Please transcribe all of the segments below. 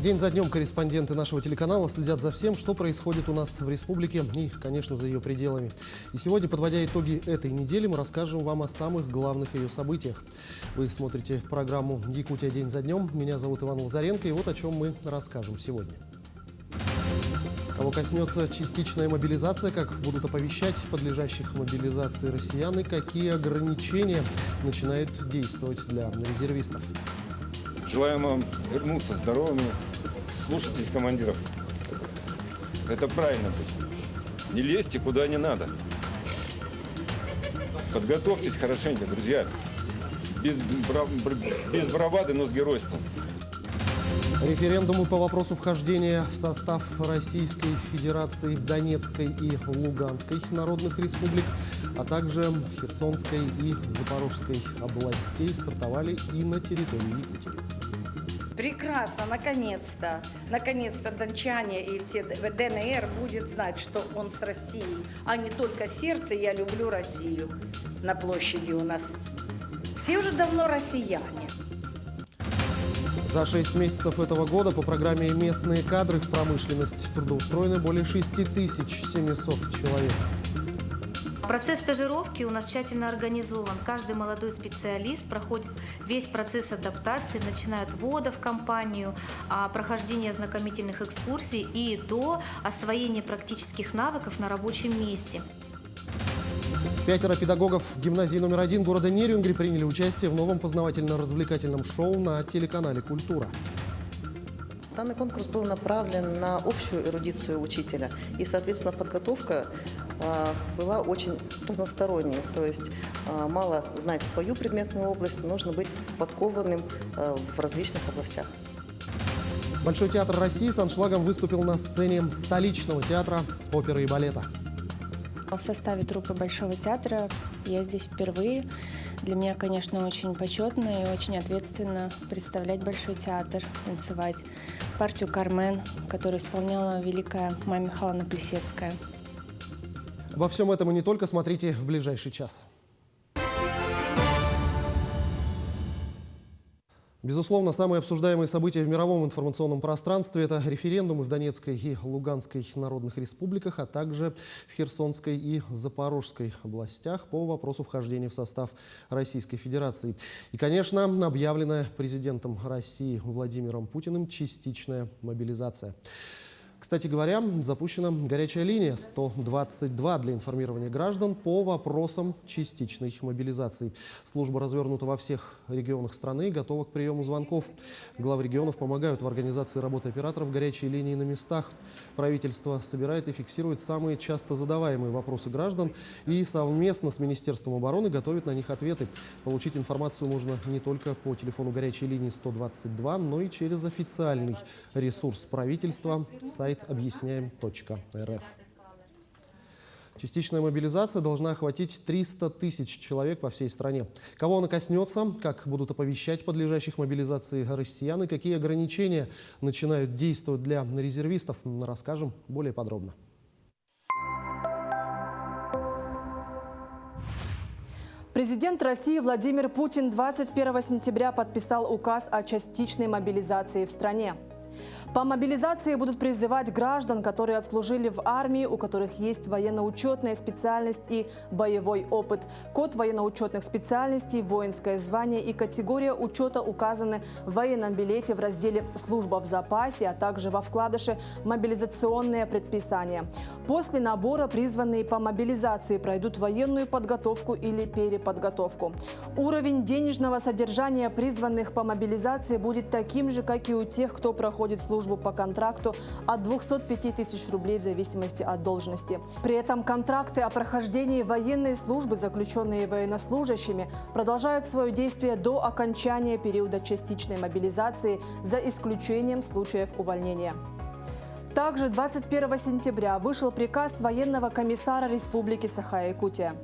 День за днем корреспонденты нашего телеканала следят за всем, что происходит у нас в республике и, конечно, за ее пределами. И сегодня, подводя итоги этой недели, мы расскажем вам о самых главных ее событиях. Вы смотрите программу «Якутия. День за днем». Меня зовут Иван Лазаренко, и вот о чем мы расскажем сегодня. Кого коснется частичная мобилизация, как будут оповещать подлежащих мобилизации россиян и какие ограничения начинают действовать для резервистов. Желаем вам вернуться здоровыми, слушайтесь командиров. Это правильно быть. Не лезьте куда не надо. Подготовьтесь хорошенько, друзья. Без бравады, но с геройством. Референдумы по вопросу вхождения в состав Российской Федерации, Донецкой и Луганской народных республик, а также Херсонской и Запорожской областей стартовали и на территории Якутии. Прекрасно, наконец-то. Наконец-то дончане и все ДНР будет знать, что он с Россией, а не только сердце «Я люблю Россию» на площади у нас. Все уже давно россияне. За 6 месяцев этого года по программе «Местные кадры в промышленность» трудоустроено более 6700 человек. Процесс стажировки у нас тщательно организован. Каждый молодой специалист проходит весь процесс адаптации, начиная от ввода в компанию, прохождения ознакомительных экскурсий и до освоения практических навыков на рабочем месте. 5 педагогов гимназии номер 1 города Нерюнгри приняли участие в новом познавательно-развлекательном шоу на телеканале «Культура». Данный конкурс был направлен на общую эрудицию учителя, и, соответственно, подготовка была очень разносторонней. То есть мало знать свою предметную область, нужно быть подкованным в различных областях. Большой театр России с аншлагом выступил на сцене столичного театра оперы и балета. В составе труппы Большого театра я здесь впервые. Для меня, конечно, очень почетно и очень ответственно представлять Большой театр, танцевать партию «Кармен», которую исполняла великая Майя Михайловна Плесецкая. Обо всем этом и не только смотрите в ближайший час. Безусловно, самые обсуждаемые события в мировом информационном пространстве – это референдумы в Донецкой и Луганской народных республиках, а также в Херсонской и Запорожской областях по вопросу вхождения в состав Российской Федерации. И, конечно, объявленная президентом России Владимиром Путиным частичная мобилизация. Кстати говоря, запущена горячая линия 122 для информирования граждан по вопросам частичной мобилизации. Служба развернута во всех регионах страны и готова к приему звонков. Главы регионов помогают в организации работы операторов горячей линии на местах. Правительство собирает и фиксирует самые часто задаваемые вопросы граждан и совместно с Министерством обороны готовит на них ответы. Получить информацию можно не только по телефону горячей линии 122, но и через официальный ресурс правительства – сайт объясняем.рф. Частичная мобилизация должна охватить 300 тысяч человек по всей стране. Кого она коснется, как будут оповещать подлежащих мобилизации россиян и какие ограничения начинают действовать для резервистов, расскажем более подробно. Президент России Владимир Путин 21 сентября подписал указ о частичной мобилизации в стране. По мобилизации будут призывать граждан, которые отслужили в армии, у которых есть военно-учетная специальность и боевой опыт. Код военно-учетных специальностей, воинское звание и категория учета указаны в военном билете в разделе «Служба в запасе», а также во вкладыше «Мобилизационные предписания». После набора призванные по мобилизации пройдут военную подготовку или переподготовку. Уровень денежного содержания призванных по мобилизации будет таким же, как и у тех, кто проходит службу по контракту от 205 тысяч рублей в зависимости от должности. При этом контракты о прохождении военной службы, заключенные военнослужащими, продолжают свое действие до окончания периода частичной мобилизации, за исключением случаев увольнения. Также 21 сентября вышел приказ военного комиссара Республики Саха-Якутия.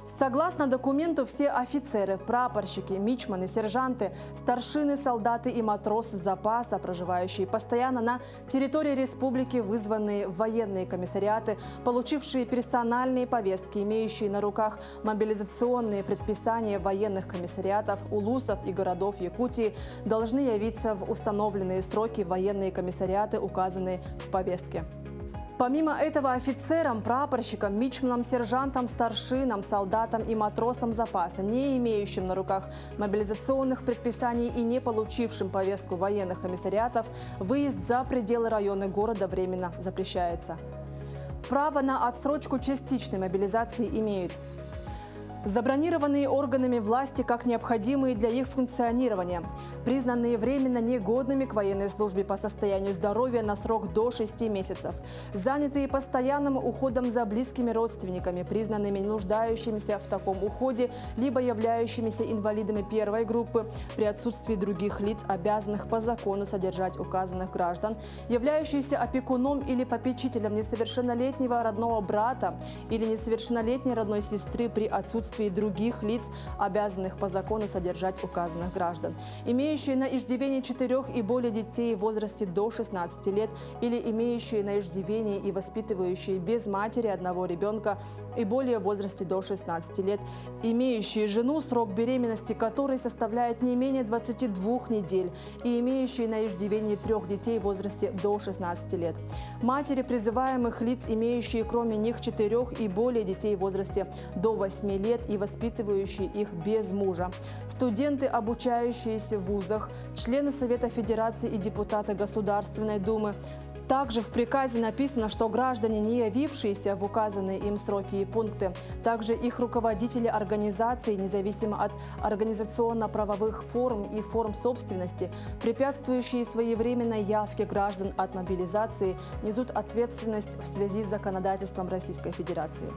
Согласно документу, все офицеры, прапорщики, мичманы, сержанты, старшины, солдаты и матросы запаса, проживающие постоянно на территории республики, вызванные в военные комиссариаты, получившие персональные повестки, имеющие на руках мобилизационные предписания военных комиссариатов, улусов и городов Якутии, должны явиться в установленные сроки в военные комиссариаты, указанные в повестке. Помимо этого, офицерам, прапорщикам, мичманам, сержантам, старшинам, солдатам и матросам запаса, не имеющим на руках мобилизационных предписаний и не получившим повестку военных комиссариатов, выезд за пределы района города временно запрещается. Право на отсрочку частичной мобилизации имеют забронированные органами власти как необходимые для их функционирования, признанные временно негодными к военной службе по состоянию здоровья на срок до 6 месяцев, занятые постоянным уходом за близкими родственниками, признанными нуждающимися в таком уходе, либо являющимися инвалидами первой группы при отсутствии других лиц, обязанных по закону содержать указанных граждан, являющиеся опекуном или попечителем несовершеннолетнего родного брата или несовершеннолетней родной сестры при отсутствии других лиц, обязанных по закону содержать указанных граждан, имеющие на иждивении 4 и более детей в возрасте до 16 лет или имеющие на иждивении и воспитывающие без матери одного ребенка и более в возрасте до 16 лет, имеющие жену, срок беременности которой составляет не менее 22 недель и имеющие на иждивении 3 детей в возрасте до 16 лет, матери призываемых лиц, имеющие кроме них 4 и более детей в возрасте до 8 лет и воспитывающие их без мужа, студенты, обучающиеся в вузах, члены Совета Федерации и депутаты Государственной Думы. Также в приказе написано, что граждане, не явившиеся в указанные им сроки и пункты, также их руководители организаций, независимо от организационно-правовых форм и форм собственности, препятствующие своевременной явке граждан от мобилизации, несут ответственность в связи с законодательством Российской Федерации.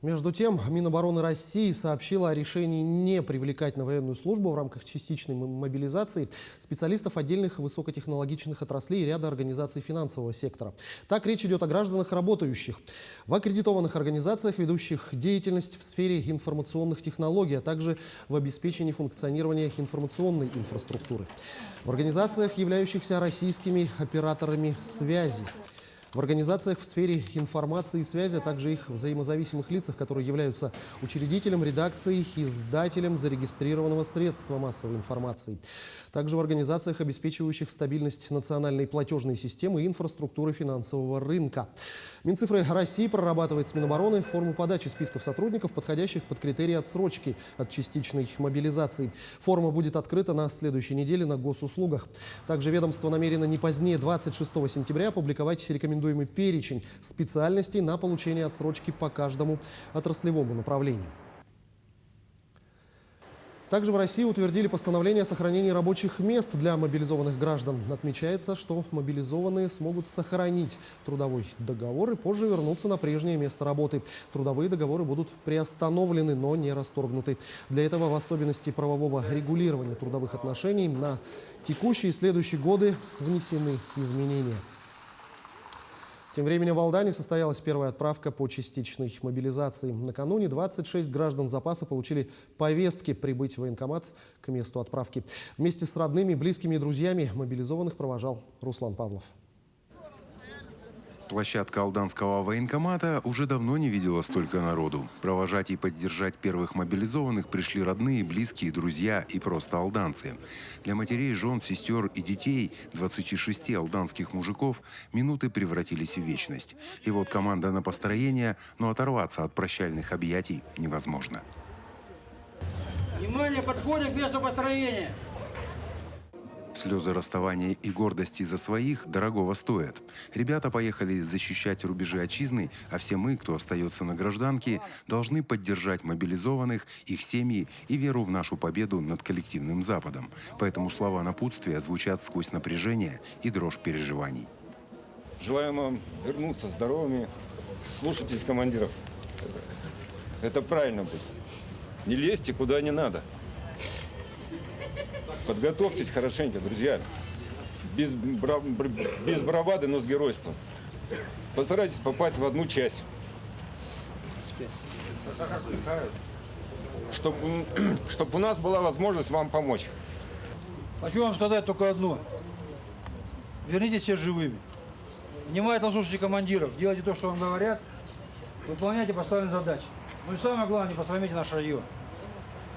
Между тем, Минобороны России сообщила о решении не привлекать на военную службу в рамках частичной мобилизации специалистов отдельных высокотехнологичных отраслей и ряда организаций финансового сектора. Так, речь идет о гражданах, работающих в аккредитованных организациях, ведущих деятельность в сфере информационных технологий, а также в обеспечении функционирования информационной инфраструктуры, в организациях, являющихся российскими операторами связи, в организациях в сфере информации и связи, а также их взаимозависимых лицах, которые являются учредителем, редакцией, издателем зарегистрированного средства массовой информации. Также в организациях, обеспечивающих стабильность национальной платежной системы и инфраструктуры финансового рынка. Минцифры России прорабатывает с Минобороны форму подачи списков сотрудников, подходящих под критерии отсрочки от частичной мобилизации. Форма будет открыта на следующей неделе на госуслугах. Также ведомство намерено не позднее 26 сентября опубликовать рекомендуемый перечень специальностей на получение отсрочки по каждому отраслевому направлению. Также в России утвердили постановление о сохранении рабочих мест для мобилизованных граждан. Отмечается, что мобилизованные смогут сохранить трудовой договор и позже вернуться на прежнее место работы. Трудовые договоры будут приостановлены, но не расторгнуты. Для этого в особенности правового регулирования трудовых отношений на текущие и следующие годы внесены изменения. Тем временем в Алдане состоялась первая отправка по частичной мобилизации. Накануне 26 граждан запаса получили повестки прибыть в военкомат к месту отправки. Вместе с родными, близкими и друзьями мобилизованных провожал Руслан Павлов. Площадка Алданского военкомата уже давно не видела столько народу. Провожать и поддержать первых мобилизованных пришли родные, близкие, друзья и просто алданцы. Для матерей, жен, сестер и детей 26 алданских мужиков минуты превратились в вечность. И вот команда на построение, но оторваться от прощальных объятий невозможно. Внимание, подходим к месту построения. Слезы расставания и гордости за своих дорогого стоят. Ребята поехали защищать рубежи отчизны, а все мы, кто остается на гражданке, должны поддержать мобилизованных, их семьи и веру в нашу победу над коллективным Западом. Поэтому слова напутствия звучат сквозь напряжение и дрожь переживаний. Желаем вам вернуться здоровыми. Слушайтесь командиров. Это правильно будет. Не лезьте куда не надо. Подготовьтесь хорошенько, друзья. Без бравады, но с геройством. Постарайтесь попасть в одну часть. Чтобы у нас была возможность вам помочь. Хочу вам сказать только одно. Вернитесь все живыми. Внимательно слушайте командиров, делайте то, что вам говорят, выполняйте поставленные задачи. Ну и самое главное, не посрамите наш район.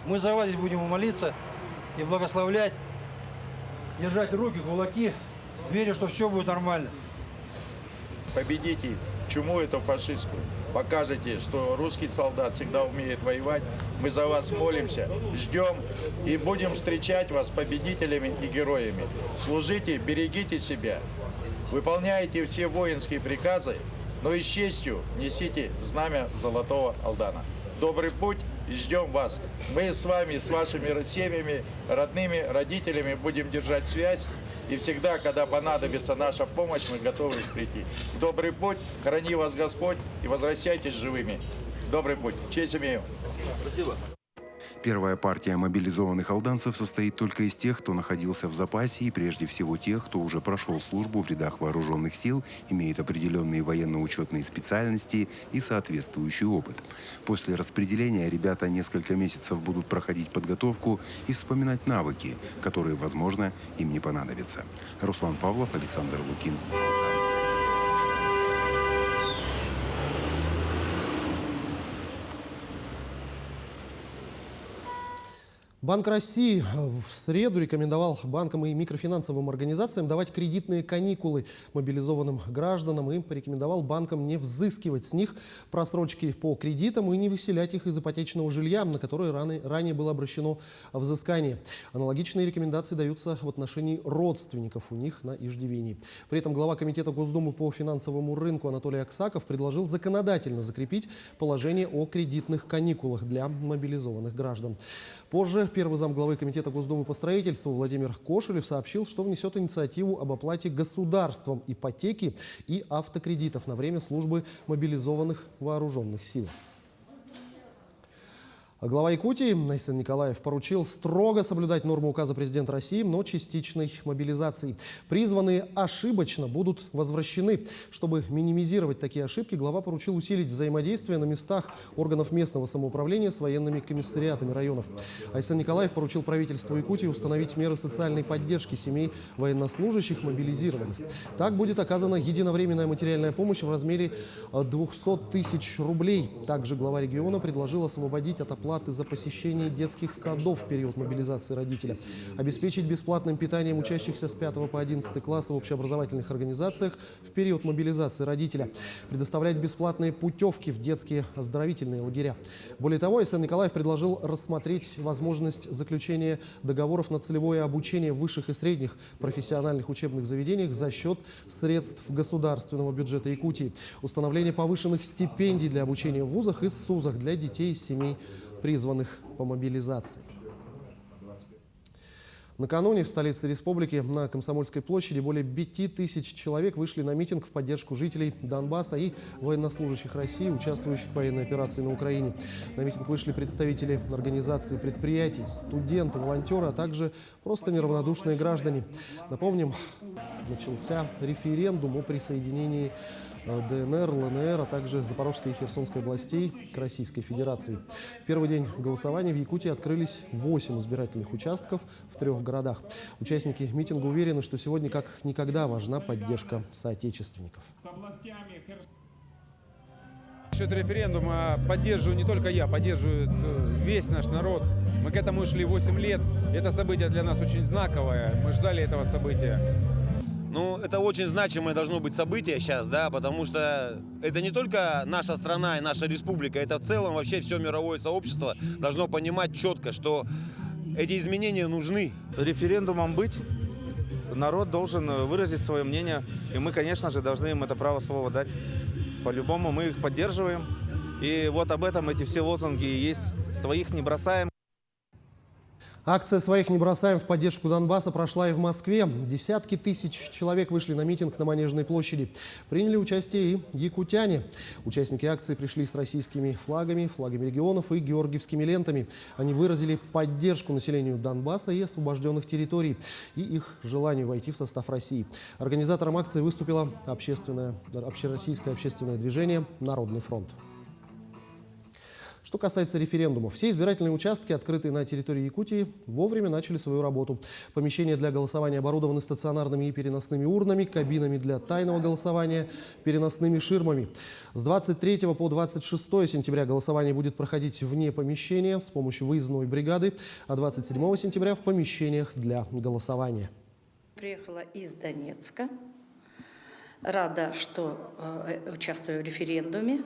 Мы за вас здесь будем молиться и благословлять, держать руки, кулаки, верю, что все будет нормально. Победите чуму эту фашистскую. Покажете, что русский солдат всегда умеет воевать. Мы за вас молимся, ждем и будем встречать вас победителями и героями. Служите, берегите себя, выполняйте все воинские приказы, но и с честью несите знамя Золотого Алдана. Добрый путь и ждем вас. Мы с вами, с вашими семьями, родными, родителями будем держать связь. И всегда, когда понадобится наша помощь, мы готовы прийти. Добрый путь, храни вас Господь и возвращайтесь живыми. Добрый путь. Честь имею. Спасибо. Первая партия мобилизованных алданцев состоит только из тех, кто находился в запасе, и прежде всего тех, кто уже прошел службу в рядах вооруженных сил, имеет определенные военно-учетные специальности и соответствующий опыт. После распределения ребята несколько месяцев будут проходить подготовку и вспоминать навыки, которые, возможно, им не понадобятся. Руслан Павлов, Александр Лукин. Банк России в среду рекомендовал банкам и микрофинансовым организациям давать кредитные каникулы мобилизованным гражданам и порекомендовал банкам не взыскивать с них просрочки по кредитам и не выселять их из ипотечного жилья, на которое ранее было обращено взыскание. Аналогичные рекомендации даются в отношении родственников у них на иждивении. При этом глава Комитета Госдумы по финансовому рынку Анатолий Аксаков предложил законодательно закрепить положение о кредитных каникулах для мобилизованных граждан. Позже первый замглавы Комитета Госдумы по строительству Владимир Кошелев сообщил, что внесет инициативу об оплате государством ипотеки и автокредитов на время службы мобилизованных вооруженных сил. Глава Якутии Айсен Николаев поручил строго соблюдать нормы указа президента России, но частичной мобилизации. Призванные ошибочно будут возвращены. Чтобы минимизировать такие ошибки, глава поручил усилить взаимодействие на местах органов местного самоуправления с военными комиссариатами районов. Айсен Николаев поручил правительству Якутии установить меры социальной поддержки семей военнослужащих мобилизированных. Так будет оказана единовременная материальная помощь в размере 200 тысяч рублей. Также глава региона предложил освободить от оплаты за посещение детских садов в период мобилизации родителя, обеспечить бесплатным питанием учащихся с 5 по 11 класса в общеобразовательных организациях в период мобилизации родителя, предоставлять бесплатные путевки в детские оздоровительные лагеря. Более того, Айсен Николаев предложил рассмотреть возможность заключения договоров на целевое обучение в высших и средних профессиональных учебных заведениях за счет средств государственного бюджета Якутии, установление повышенных стипендий для обучения в вузах и СУЗах для детей из семей, призванных по мобилизации. Накануне в столице республики на Комсомольской площади более 5000 человек вышли на митинг в поддержку жителей Донбасса и военнослужащих России, участвующих в военной операции на Украине. На митинг вышли представители организаций, предприятий, студенты, волонтеры, а также просто неравнодушные граждане. Напомним, начался референдум о присоединении ДНР, ЛНР, а также Запорожской и Херсонской областей к Российской Федерации. В первый день голосования в Якутии открылись 8 избирательных участков в 3 городах. Участники митинга уверены, что сегодня как никогда важна поддержка соотечественников. Насчет референдума поддерживаю не только я, поддерживает весь наш народ. Мы к этому шли 8 лет. Это событие для нас очень знаковое. Мы ждали этого события. Ну, это очень значимое должно быть событие сейчас, да, потому что это не только наша страна и наша республика, это в целом вообще все мировое сообщество должно понимать четко, что эти изменения нужны. Референдумом быть, народ должен выразить свое мнение, и мы, конечно же, должны им это право слова дать. По-любому мы их поддерживаем, и вот об этом эти все лозунги и есть, своих не бросаем. Акция «Своих не бросаем» в поддержку Донбасса прошла и в Москве. Десятки тысяч человек вышли на митинг на Манежной площади. Приняли участие и якутяне. Участники акции пришли с российскими флагами, флагами регионов и георгиевскими лентами. Они выразили поддержку населению Донбасса и освобожденных территорий и их желанию войти в состав России. Организатором акции выступило общероссийское общественное движение «Народный фронт». Что касается референдумов, все избирательные участки, открытые на территории Якутии, вовремя начали свою работу. Помещения для голосования оборудованы стационарными и переносными урнами, кабинами для тайного голосования, переносными ширмами. С 23 по 26 сентября голосование будет проходить вне помещения с помощью выездной бригады, а 27 сентября в помещениях для голосования. Приехала из Донецка. Рада, что участвую в референдуме.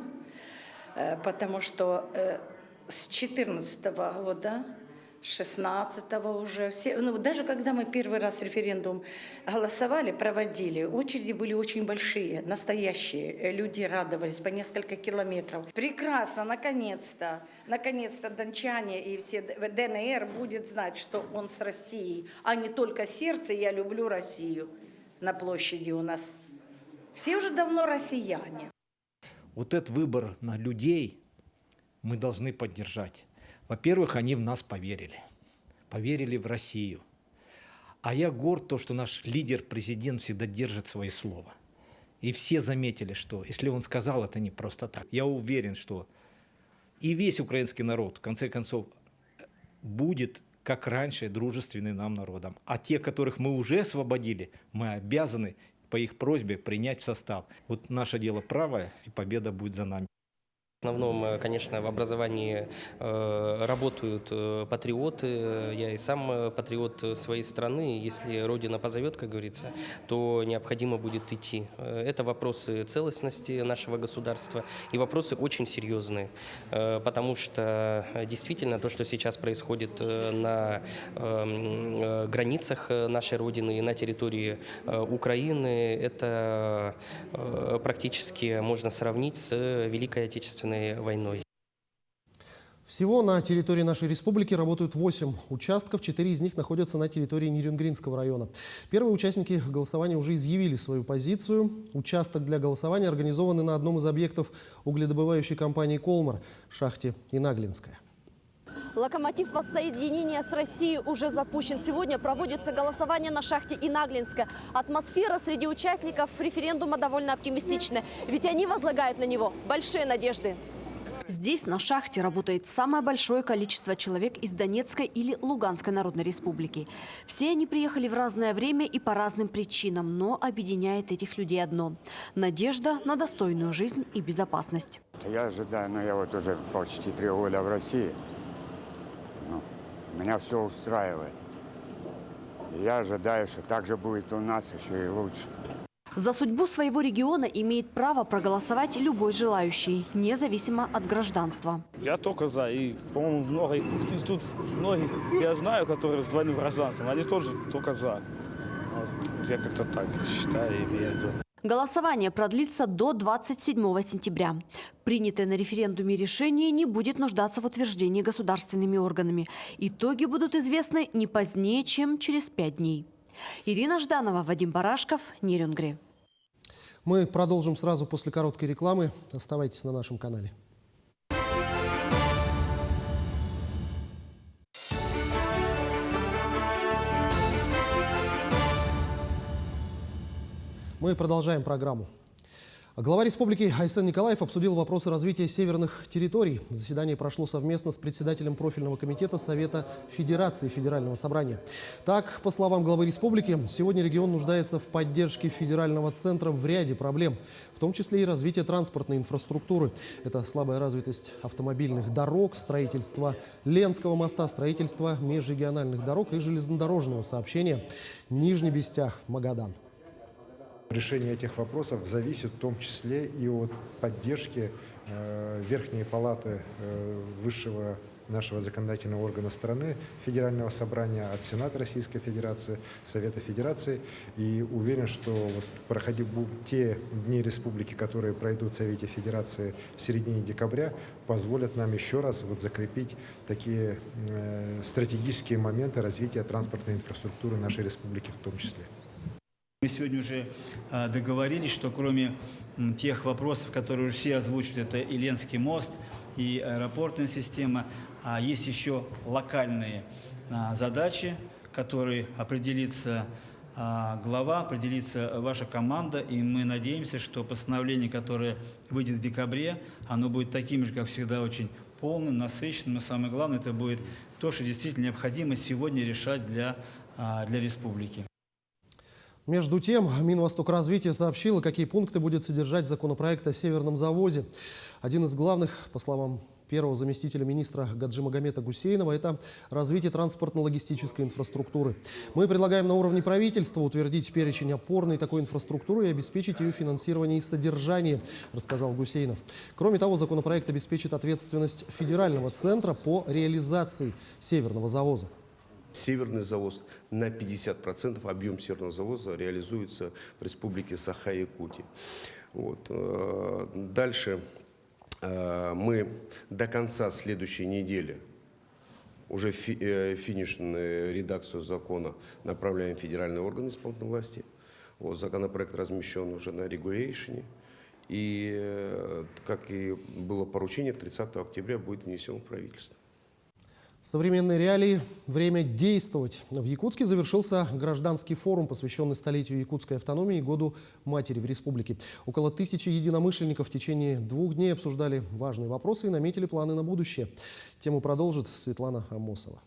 Потому что с 2014 года, с 2016 уже, даже когда мы первый раз референдум голосовали, проводили, очереди были очень большие, настоящие, люди радовались по несколько километров. Прекрасно, наконец-то дончане и все ДНР будет знать, что он с Россией, а не только сердце «я люблю Россию» на площади у нас. Все уже давно россияне. Вот этот выбор на людей мы должны поддержать. Во-первых, они в нас поверили в Россию. А я горд, что наш лидер, президент, всегда держит свое слово. И все заметили, что если он сказал, это не просто так. Я уверен, что и весь украинский народ, в конце концов, будет, как раньше, дружественным нам народом. А те, которых мы уже освободили, мы обязаны по их просьбе принять в состав. Вот наше дело правое, и победа будет за нами. В основном, конечно, в образовании работают патриоты. Я и сам патриот своей страны. Если Родина позовет, как говорится, то необходимо будет идти. Это вопросы целостности нашего государства и вопросы очень серьезные. Потому что действительно то, что сейчас происходит на границах нашей Родины и на территории Украины, это практически можно сравнить с Великой Отечественной войной. Всего на территории нашей республики работают 8 участков, 4 из них находятся на территории Нерюнгринского района. Первые участники голосования уже изъявили свою позицию. Участок для голосования организован на одном из объектов угледобывающей компании «Колмар» – шахте Инаглинская. Локомотив воссоединения с Россией уже запущен. Сегодня проводится голосование на шахте Инаглинская. Атмосфера среди участников референдума довольно оптимистичная, ведь они возлагают на него большие надежды. Здесь, на шахте, работает самое большое количество человек из Донецкой или Луганской Народной Республики. Все они приехали в разное время и по разным причинам, но объединяет этих людей одно – надежда на достойную жизнь и безопасность. Я ожидаю, но я вот уже почти 3 года в России. Меня все устраивает. Я ожидаю, что так же будет у нас, еще и лучше. За судьбу своего региона имеет право проголосовать любой желающий, независимо от гражданства. Я только за. И, по-моему, многих я знаю, которые с двойным гражданством, они тоже только за. Я как-то так считаю и верю. Голосование продлится до 27 сентября. Принятое на референдуме решение не будет нуждаться в утверждении государственными органами. Итоги будут известны не позднее, чем через 5 дней. Ирина Жданова, Вадим Барашков, Нерюнгри. Мы продолжим сразу после короткой рекламы. Оставайтесь на нашем канале. Мы продолжаем программу. Глава республики Айсен Николаев обсудил вопросы развития северных территорий. Заседание прошло совместно с председателем профильного комитета Совета Федерации Федерального собрания. Так, по словам главы республики, сегодня регион нуждается в поддержке федерального центра в ряде проблем, в том числе и развитие транспортной инфраструктуры. Это слабая развитость автомобильных дорог, строительство Ленского моста, строительство межрегиональных дорог и железнодорожного сообщения Нижний Бестях-Магадан. Решение этих вопросов зависит в том числе и от поддержки Верхней палаты Высшего нашего законодательного органа страны, Федерального собрания, от Сената Российской Федерации, Совета Федерации. И уверен, что вот проходив те дни республики, которые пройдут в Совете Федерации в середине декабря, позволят нам еще раз вот закрепить такие стратегические моменты развития транспортной инфраструктуры нашей республики в том числе. Мы сегодня уже договорились, что кроме тех вопросов, которые уже все озвучивают, это и Ленский мост, и аэропортная система, есть еще локальные задачи, которые определится глава, определится ваша команда, и мы надеемся, что постановление, которое выйдет в декабре, оно будет таким же, как всегда, очень полным, насыщенным, но самое главное, это будет то, что действительно необходимо сегодня решать для республики. Между тем, Минвостокразвитие сообщило, какие пункты будет содержать законопроект о Северном завозе. Один из главных, по словам первого заместителя министра Гаджимагомеда Гусейнова, это развитие транспортно-логистической инфраструктуры. Мы предлагаем на уровне правительства утвердить перечень опорной такой инфраструктуры и обеспечить ее финансирование и содержание, рассказал Гусейнов. Кроме того, законопроект обеспечит ответственность федерального центра по реализации Северного завоза. Северный завоз на 50%, объем Северного завоза реализуется в республике Саха-Якутия. Вот. Дальше мы до конца следующей недели уже финишную редакцию закона направляем в федеральные органы исполнительной власти. Вот. Законопроект размещен уже на регулейшене. И, как и было поручение, 30 октября будет внесен в правительство. Современные реалии. Время действовать. В Якутске завершился гражданский форум, посвященный столетию якутской автономии и году матери в республике. Около 1000 единомышленников в течение 2 дней обсуждали важные вопросы и наметили планы на будущее. Тему продолжит Светлана Амосова.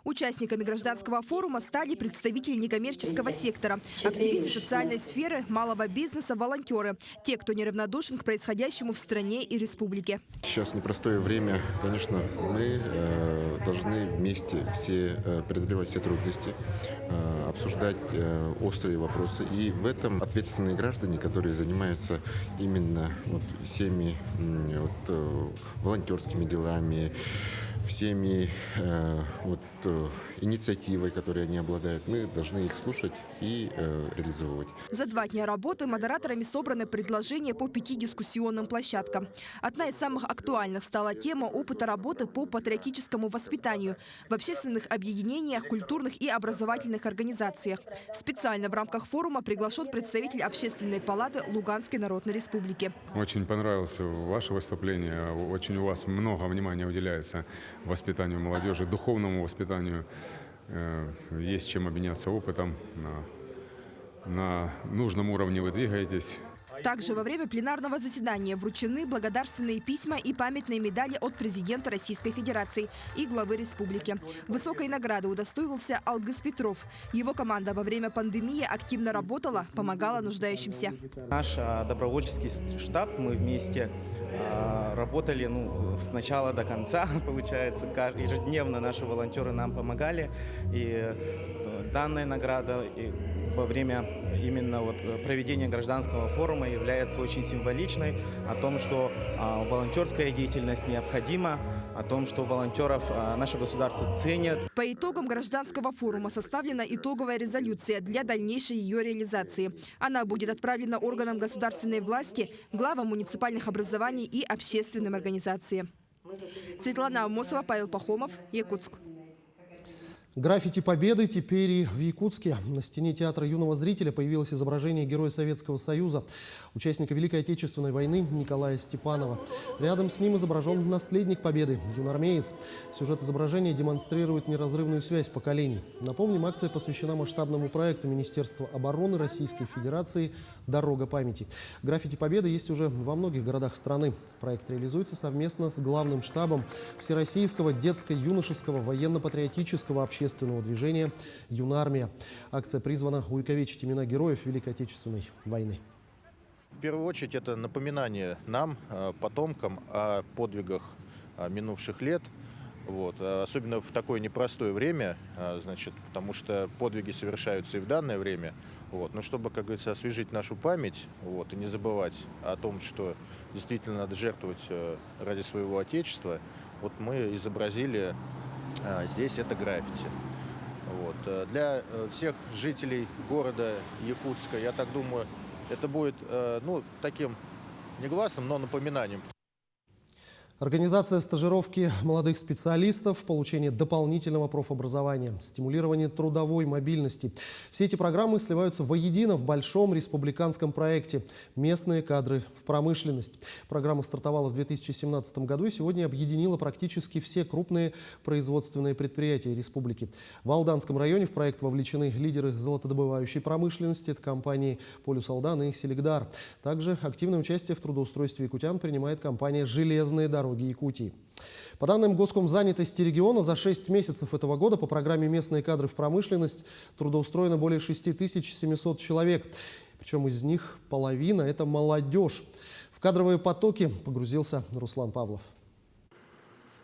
Участниками гражданского форума стали представители некоммерческого сектора, активисты социальной сферы, малого бизнеса, волонтеры. Те, кто неравнодушен к происходящему в стране и республике. Сейчас непростое время. Конечно, мы должны вместе все преодолевать все трудности, обсуждать острые вопросы. И в этом ответственные граждане, которые занимаются именно всеми волонтерскими делами, всеми инициативой, которой они обладают, мы должны их слушать и реализовывать. За 2 дня работы модераторами собраны предложения по 5 дискуссионным площадкам. Одна из самых актуальных стала тема опыта работы по патриотическому воспитанию в общественных объединениях, культурных и образовательных организациях. Специально в рамках форума приглашен представитель Общественной палаты Луганской Народной Республики. Очень понравилось ваше выступление. Очень у вас много внимания уделяется воспитанию молодежи, духовному воспитанию. Есть чем обменяться опытом. На нужном уровне вы двигаетесь. Также во время пленарного заседания вручены благодарственные письма и памятные медали от президента Российской Федерации и главы республики. Высокой награды удостоился Алгыс Петров. Его команда во время пандемии активно работала, помогала нуждающимся. Наш добровольческий штаб, мы вместе работали с начала до конца, получается, ежедневно наши волонтеры нам помогали. И данная награда во время именно проведения гражданского форума является очень символичной, о том, что волонтерская деятельность необходима, о том, что волонтеров наше государство ценит. По итогам гражданского форума составлена итоговая резолюция для дальнейшей ее реализации. Она будет отправлена органам государственной власти, главам муниципальных образований и общественным организациям. Светлана Амосова, Павел Пахомов, Якутск. Граффити Победы теперь и в Якутске. На стене театра юного зрителя появилось изображение героя Советского Союза, участника Великой Отечественной войны Николая Степанова. Рядом с ним изображен наследник Победы, юноармеец. Сюжет изображения демонстрирует неразрывную связь поколений. Напомним, акция посвящена масштабному проекту Министерства обороны Российской Федерации «Дорога памяти». Граффити Победы есть уже во многих городах страны. Проект реализуется совместно с главным штабом Всероссийского детско-юношеского военно-патриотического общественного движения «Юнармия». Акция призвана увековечить имена героев Великой Отечественной войны. В первую очередь это напоминание нам, потомкам, о подвигах минувших лет. Особенно в такое непростое время, потому что подвиги совершаются и в данное время. Но чтобы, как говорится, освежить нашу память и не забывать о том, что действительно надо жертвовать ради своего Отечества, вот мы изобразили здесь это граффити. Вот. Для всех жителей города Якутска, я так думаю, это будет ну, таким негласным, но напоминанием. Организация стажировки молодых специалистов, получение дополнительного профобразования, стимулирование трудовой мобильности. Все эти программы сливаются воедино в большом республиканском проекте «Местные кадры в промышленность». Программа стартовала в 2017 году и сегодня объединила практически все крупные производственные предприятия республики. В Алданском районе в проект вовлечены лидеры золотодобывающей промышленности, это компании «Полюс Алдан» и «Селигдар». Также активное участие в трудоустройстве якутян принимает компания «Железные дороги Якутии». По данным Госкомзанятости региона, за 6 месяцев этого года по программе «Местные кадры в промышленность» трудоустроено более 6700 человек. Причем из них половина – это молодежь. В кадровые потоки погрузился Руслан Павлов.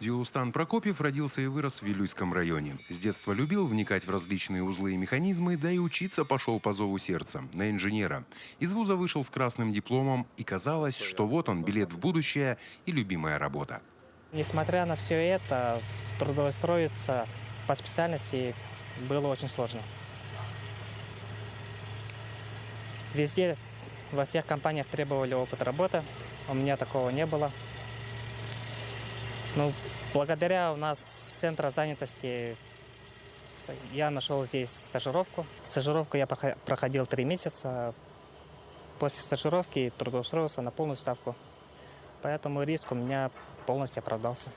Дилустан Прокопьев родился и вырос в Вилюйском районе. С детства любил вникать в различные узлы и механизмы, да и учиться пошел по зову сердца, на инженера. Из вуза вышел с красным дипломом, и казалось, что вот он, билет в будущее и любимая работа. Несмотря на все это, трудоустроиться по специальности было очень сложно. Везде, во всех компаниях требовали опыт работы, у меня такого не было. Ну, благодаря у нас центра занятости я нашел здесь стажировку. Стажировку я проходил 3 месяца. После стажировки трудоустроился на полную ставку. Поэтому риск у меня полностью оправдался.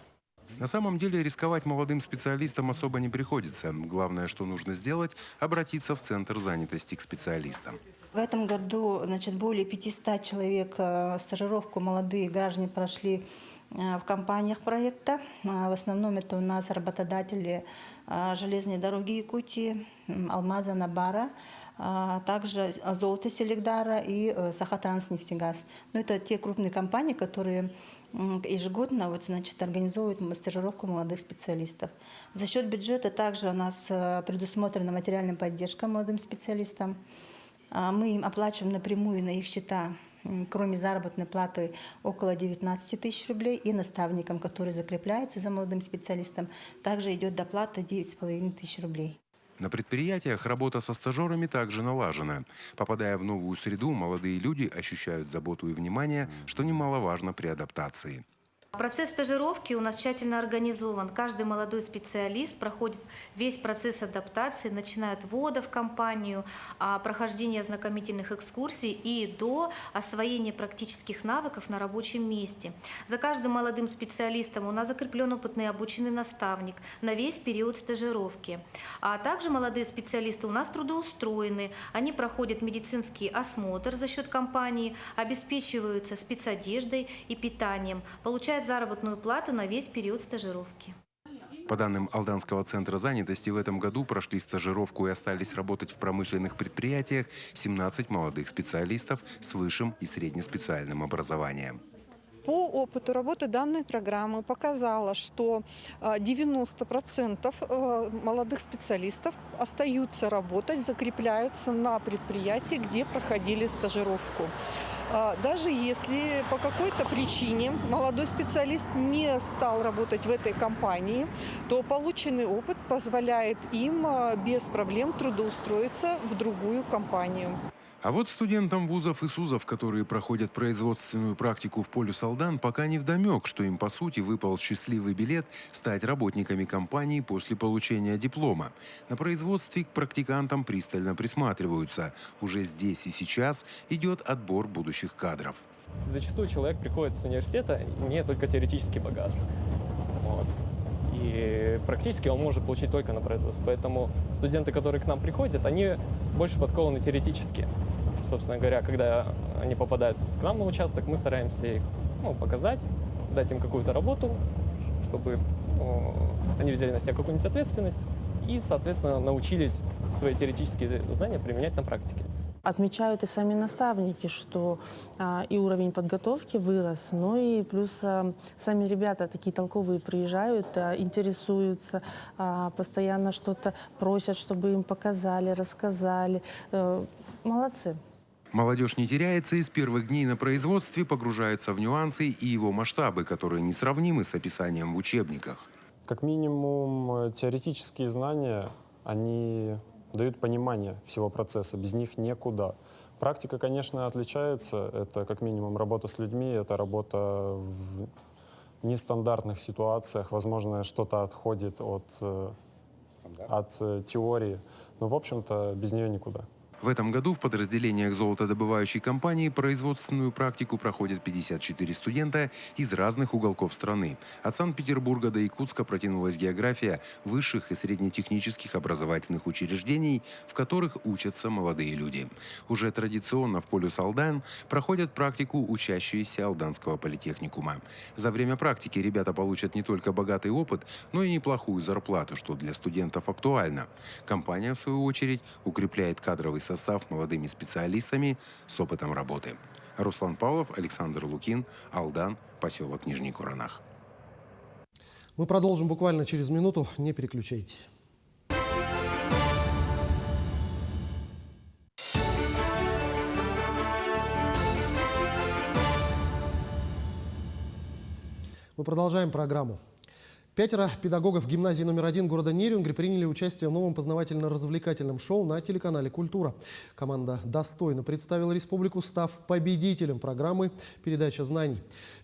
На самом деле рисковать молодым специалистам особо не приходится. Главное, что нужно сделать – обратиться в центр занятости к специалистам. В этом году, значит, более 500 человек стажировку молодые граждане прошли в компаниях проекта. В основном это у нас работодатели железные дороги Якутии, Алмаза, Набара, также Золото Селигдара и Сахатранснефтегаз. Но это те крупные компании, которые ежегодно организовывают стажировку молодых специалистов. За счет бюджета также у нас предусмотрена материальная поддержка молодым специалистам. Мы им оплачиваем напрямую на их счета, кроме заработной платы, около 19 тысяч рублей. И наставникам, которые закрепляются за молодым специалистом, также идет доплата 9,5 тысяч рублей. На предприятиях работа со стажерами также налажена. Попадая в новую среду, молодые люди ощущают заботу и внимание, что немаловажно при адаптации. Процесс стажировки у нас тщательно организован. Каждый молодой специалист проходит весь процесс адаптации, начиная от ввода в компанию, прохождения ознакомительных экскурсий и до освоения практических навыков на рабочем месте. За каждым молодым специалистом у нас закреплен опытный обученный наставник на весь период стажировки. А также молодые специалисты у нас трудоустроены. Они проходят медицинский осмотр за счет компании, обеспечиваются спецодеждой и питанием, получают заработную плату на весь период стажировки. По данным Алданского центра занятости, в этом году прошли стажировку и остались работать в промышленных предприятиях 17 молодых специалистов с высшим и среднеспециальным образованием. По опыту работы данной программы показала, что 90% молодых специалистов остаются работать, закрепляются на предприятии, где проходили стажировку. Даже если по какой-то причине молодой специалист не стал работать в этой компании, то полученный опыт позволяет им без проблем трудоустроиться в другую компанию. А вот студентам вузов и СУЗов, которые проходят производственную практику в Полюс Алдан, пока не вдомек, что им по сути выпал счастливый билет стать работниками компании после получения диплома. На производстве к практикантам пристально присматриваются. Уже здесь и сейчас идет отбор будущих кадров. Зачастую человек приходит с университета, имея только теоретический багаж. Вот. И практически он может получить только на производстве. Поэтому студенты, которые к нам приходят, они больше подкованы теоретически. Собственно говоря, когда они попадают к нам на участок, мы стараемся их показать, дать им какую-то работу, чтобы они взяли на себя какую-нибудь ответственность и, соответственно, научились свои теоретические знания применять на практике. Отмечают и сами наставники, что и уровень подготовки вырос, но и плюс сами ребята такие толковые приезжают, интересуются, постоянно что-то просят, чтобы им показали, рассказали. Молодцы. Молодежь не теряется и с первых дней на производстве погружаются в нюансы и его масштабы, которые несравнимы с описанием в учебниках. Как минимум, теоретические знания, они дают понимание всего процесса, без них никуда. Практика, конечно, отличается. Это как минимум работа с людьми, это работа в нестандартных ситуациях. Возможно, что-то отходит от теории. Но, в общем-то, без нее никуда. В этом году в подразделениях золотодобывающей компании производственную практику проходят 54 студента из разных уголков страны. От Санкт-Петербурга до Якутска протянулась география высших и среднетехнических образовательных учреждений, в которых учатся молодые люди. Уже традиционно в полюс Алдан проходят практику учащиеся Алданского политехникума. За время практики ребята получат не только богатый опыт, но и неплохую зарплату, что для студентов актуально. Компания, в свою очередь, укрепляет кадровый состав молодыми специалистами с опытом работы. Руслан Павлов, Александр Лукин, Алдан, поселок Нижний Куранах. Мы продолжим буквально через минуту. Не переключайтесь. Мы продолжаем программу. 5 педагогов гимназии номер 1 города Нерюнгри приняли участие в новом познавательно-развлекательном шоу на телеканале «Культура». Команда достойно представила республику, став победителем программы «Передача знаний».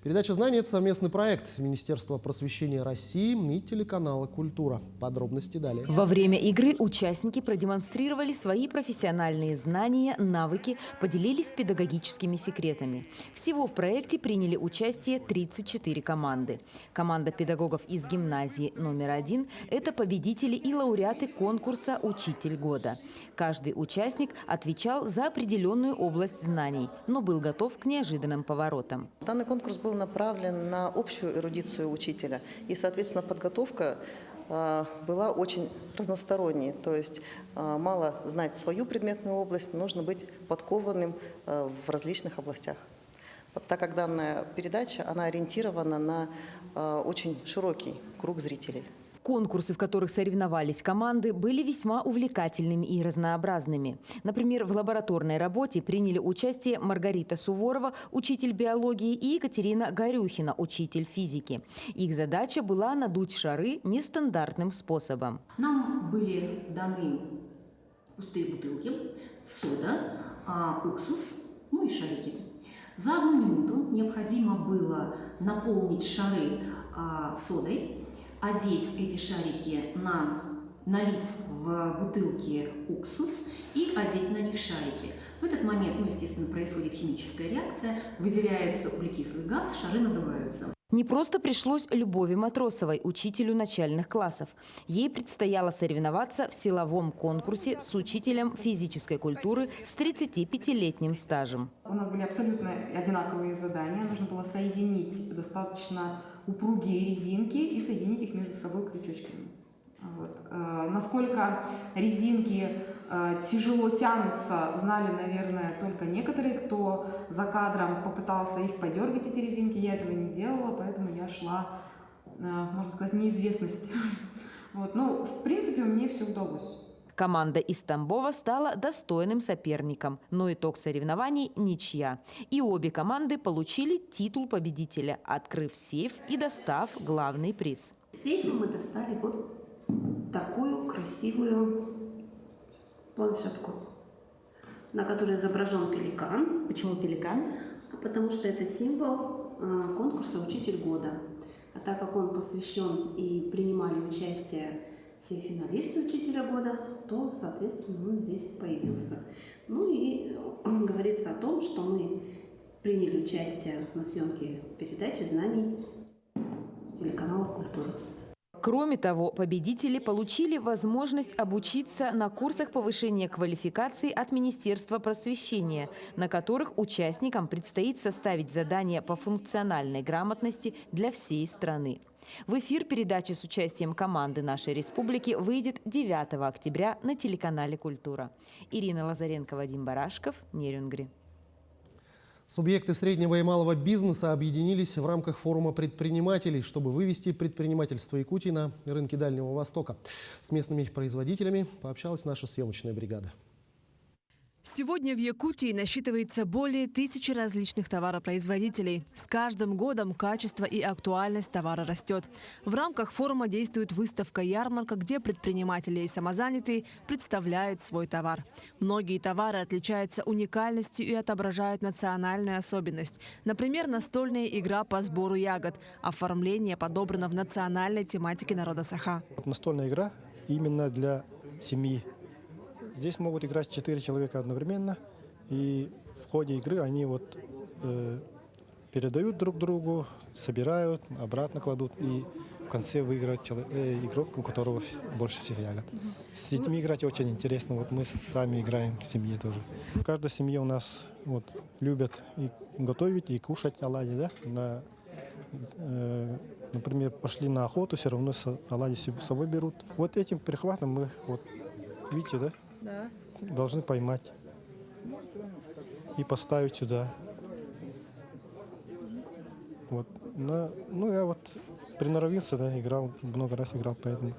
«Передача знаний» – это совместный проект Министерства просвещения России и телеканала «Культура». Подробности далее. Во время игры участники продемонстрировали свои профессиональные знания, навыки, поделились педагогическими секретами. Всего в проекте приняли участие 34 команды. Команда педагогов из гимназии номер 1 – это победители и лауреаты конкурса «Учитель года». Каждый участник отвечал за определенную область знаний, но был готов к неожиданным поворотам. Данный конкурс был направлен на общую эрудицию учителя, и, соответственно, подготовка была очень разносторонней. То есть мало знать свою предметную область, нужно быть подкованным в различных областях. Так как данная передача, она ориентирована на очень широкий круг зрителей. Конкурсы, в которых соревновались команды, были весьма увлекательными и разнообразными. Например, в лабораторной работе приняли участие Маргарита Суворова, учитель биологии, и Екатерина Горюхина, учитель физики. Их задача была надуть шары нестандартным способом. Нам были даны пустые бутылки, сода, уксус, ну и шарики. За 1 минуту необходимо было наполнить шары содой, одеть эти шарики налить в бутылки уксус и одеть на них шарики. В этот момент, естественно, происходит химическая реакция, выделяется углекислый газ, шары надуваются. Не просто пришлось Любови Матросовой, учителю начальных классов. Ей предстояло соревноваться в силовом конкурсе с учителем физической культуры с 35-летним стажем. У нас были абсолютно одинаковые задания. Нужно было соединить достаточно упругие резинки и соединить их между собой крючочками. Насколько резинки тяжело тянутся, знали, наверное, только некоторые, кто за кадром попытался их подергать, эти резинки. Я этого не делала, поэтому я шла, можно сказать, неизвестность. Но, в принципе, мне все удалось. Команда из Тамбова стала достойным соперником, но итог соревнований – ничья. И обе команды получили титул победителя, открыв сейф и достав главный приз. В сейфе мы достали вот такую красивую планшетку, на которой изображен пеликан. Почему пеликан? Потому что это символ конкурса «Учитель года». А так как он посвящен и принимали участие все финалисты «Учителя года», то, соответственно, он здесь появился. И говорится о том, что мы приняли участие на съемке передачи знаний телеканала «Культура». Кроме того, победители получили возможность обучиться на курсах повышения квалификации от Министерства просвещения, на которых участникам предстоит составить задания по функциональной грамотности для всей страны. В эфир передача с участием команды нашей республики выйдет 9 октября на телеканале «Культура». Ирина Лазаренко, Вадим Барашков, Нерюнгри. Субъекты среднего и малого бизнеса объединились в рамках форума предпринимателей, чтобы вывести предпринимательство Якутии на рынки Дальнего Востока. С местными производителями пообщалась наша съемочная бригада. Сегодня в Якутии насчитывается более 1000 различных товаропроизводителей. С каждым годом качество и актуальность товара растет. В рамках форума действует выставка-ярмарка, где предприниматели и самозанятые представляют свой товар. Многие товары отличаются уникальностью и отображают национальную особенность. Например, настольная игра по сбору ягод. Оформление подобрано в национальной тематике народа Саха. Настольная игра именно для семьи. Здесь могут играть 4 человека одновременно, и в ходе игры они передают друг другу, собирают, обратно кладут, и в конце выиграет игрок, у которого больше всех ягод. С детьми играть очень интересно, мы сами играем в семье тоже. В каждой семье у нас любят и готовить, и кушать оладьи, да? Например, пошли на охоту, все равно оладьи с собой берут. Вот этим перехватом мы, видите, да? Да. Должны поймать и поставить сюда. Я приноровился, да, играл, много раз играл, поэтому.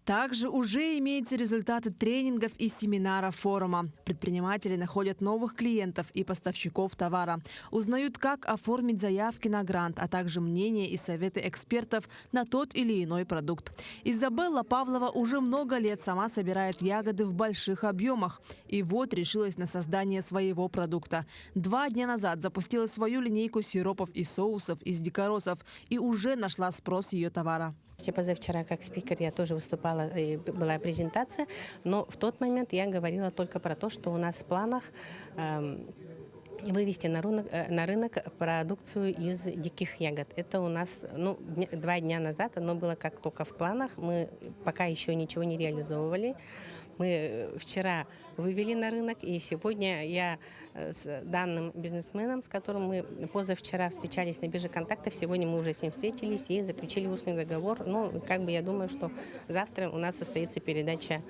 Также уже имеются результаты тренингов и семинаров форума. Предприниматели находят новых клиентов и поставщиков товара. Узнают, как оформить заявки на грант, а также мнения и советы экспертов на тот или иной продукт. Изабелла Павлова уже много лет сама собирает ягоды в больших объемах. И вот решилась на создание своего продукта. 2 дня назад запустила свою линейку сиропов и соусов из дикоросов и уже нашла спрос ее товара. Позавчера как спикер я тоже выступала, и была презентация, но в тот момент я говорила только про то, что у нас в планах вывести на рынок продукцию из диких ягод. Это у нас 2 дня назад, оно было как только в планах, мы пока еще ничего не реализовывали. Мы вчера вывели на рынок, и сегодня я с данным бизнесменом, с которым мы позавчера встречались на бирже контактов, сегодня мы уже с ним встретились и заключили устный договор. Я думаю, что завтра у нас состоится передача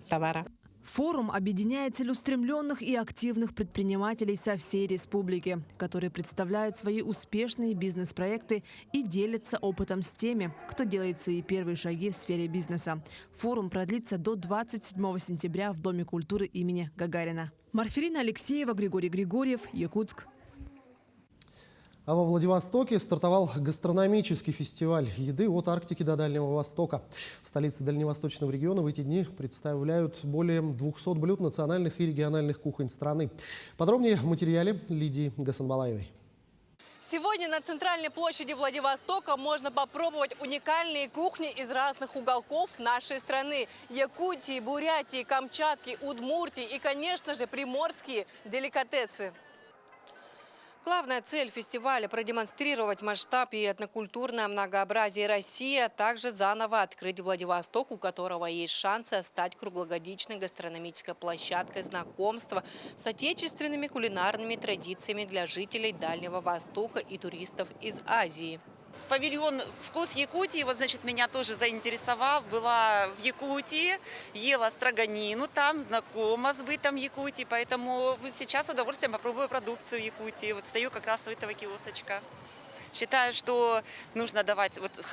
товара. Форум объединяет целеустремленных и активных предпринимателей со всей республики, которые представляют свои успешные бизнес-проекты и делятся опытом с теми, кто делает свои первые шаги в сфере бизнеса. Форум продлится до 27 сентября в Доме культуры имени Гагарина. Марферина Алексеева, Григорий Григорьев, Якутск. А во Владивостоке стартовал гастрономический фестиваль еды от Арктики до Дальнего Востока. В столице Дальневосточного региона в эти дни представляют более 200 блюд национальных и региональных кухонь страны. Подробнее в материале Лидии Гасанбалаевой. Сегодня на центральной площади Владивостока можно попробовать уникальные кухни из разных уголков нашей страны. Якутии, Бурятии, Камчатки, Удмуртии и, конечно же, приморские деликатесы. Главная цель фестиваля – продемонстрировать масштаб и этнокультурное многообразие России, а также заново открыть Владивосток, у которого есть шансы стать круглогодичной гастрономической площадкой знакомства с отечественными кулинарными традициями для жителей Дальнего Востока и туристов из Азии. Павильон «Вкус Якутии», меня тоже заинтересовал. Была в Якутии, ела строганину там, знакома с бытом Якутии, поэтому сейчас с удовольствием попробую продукцию Якутии. Стою как раз у этого киосочка. Считаю, что нужно давать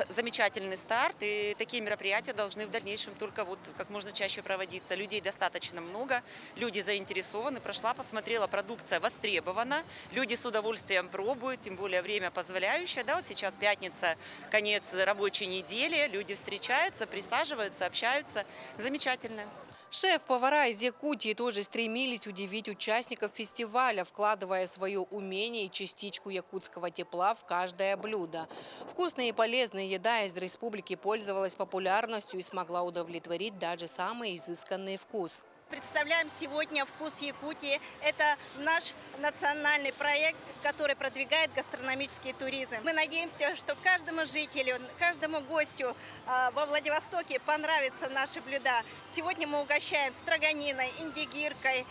замечательный старт, и такие мероприятия должны в дальнейшем только как можно чаще проводиться. Людей достаточно много, люди заинтересованы. Прошла, посмотрела, продукция востребована, люди с удовольствием пробуют, тем более время позволяющее. Да, сейчас пятница, конец рабочей недели, люди встречаются, присаживаются, общаются. Замечательно. Шеф-повара из Якутии тоже стремились удивить участников фестиваля, вкладывая свое умение и частичку якутского тепла в каждое блюдо. Вкусная и полезная еда из республики пользовалась популярностью и смогла удовлетворить даже самый изысканный вкус. Представляем сегодня «Вкус Якутии». Это наш национальный проект, который продвигает гастрономический туризм. Мы надеемся, что каждому жителю, каждому гостю во Владивостоке понравятся наши блюда. Сегодня мы угощаем строганиной, индигиркой,